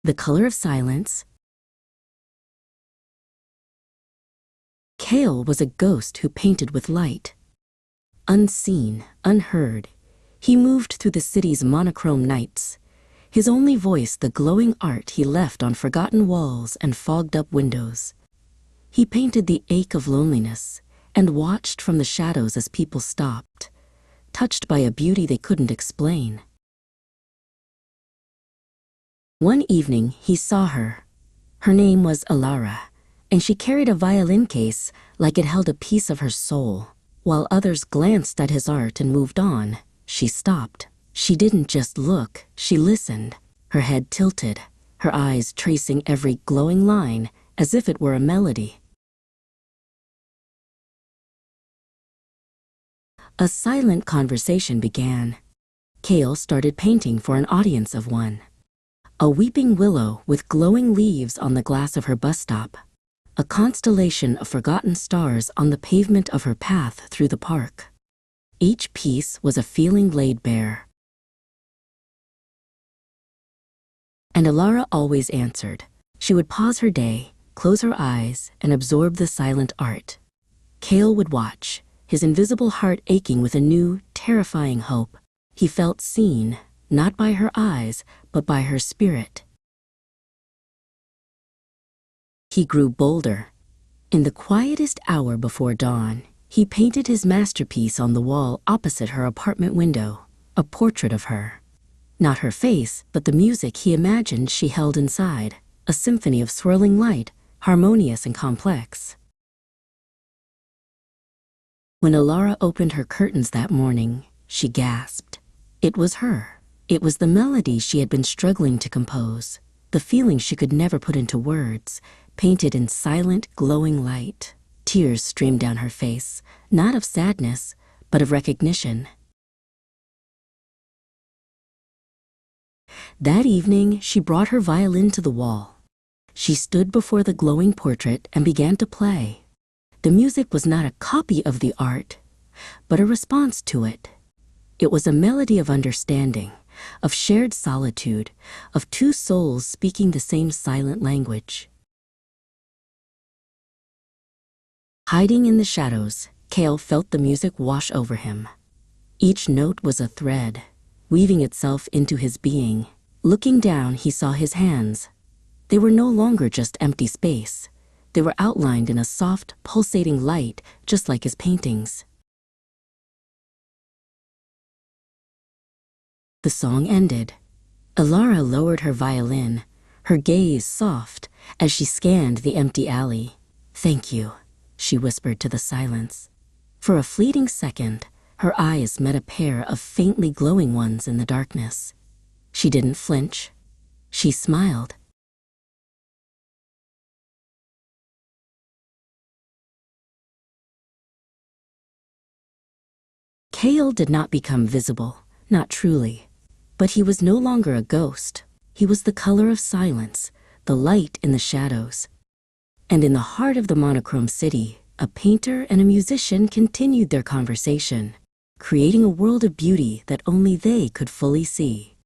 The Color of Silence. Cale was a ghost who painted with light. Unseen, unheard, he moved through the city's monochrome nights, his only voice the glowing art he left on forgotten walls and fogged-up windows. He painted the ache of loneliness and watched from the shadows as people stopped, touched by a beauty they couldn't explain. One evening he saw her. Her name was Alara, and she carried a violin case like it held a piece of her soul. While others glanced at his art and moved on, she stopped. She didn't just look, she listened, her head tilted, her eyes tracing every glowing line as if it were a melody. A silent conversation began. Cale started painting for an audience of one. A weeping willow with glowing leaves on the glass of her bus stop. A constellation of forgotten stars on the pavement of her path through the park. Each piece was a feeling laid bare. And Alara always answered. She would pause her day, close her eyes, and absorb the silent art. Cale would watch, his invisible heart aching with a new, terrifying hope. He felt seen, not by her eyes, but by her spirit. He grew bolder. In the quietest hour before dawn, he painted his masterpiece on the wall opposite her apartment window, a portrait of her. Not her face, but the music he imagined she held inside, a symphony of swirling light, harmonious and complex. When Alara opened her curtains that morning, she gasped. It was her. It was the melody she had been struggling to compose, the feeling she could never put into words, painted in silent, glowing light. Tears streamed down her face, not of sadness, but of recognition. That evening, she brought her violin to the wall. She stood before the glowing portrait and began to play. The music was not a copy of the art, but a response to it. It was a melody of understanding, of shared solitude, of two souls speaking the same silent language. Hiding in the shadows, Cale felt the music wash over him. Each note was a thread, weaving itself into his being. Looking down, he saw his hands. They were no longer just empty space. They were outlined in a soft, pulsating light, just like his paintings. The song ended. Alara lowered her violin, her gaze soft, as she scanned the empty alley. "Thank you," she whispered to the silence. For a fleeting second, her eyes met a pair of faintly glowing ones in the darkness. She didn't flinch. She smiled. Cale did not become visible, not truly. But he was no longer a ghost. He was the color of silence, the light in the shadows. And in the heart of the monochrome city, a painter and a musician continued their conversation, creating a world of beauty that only they could fully see.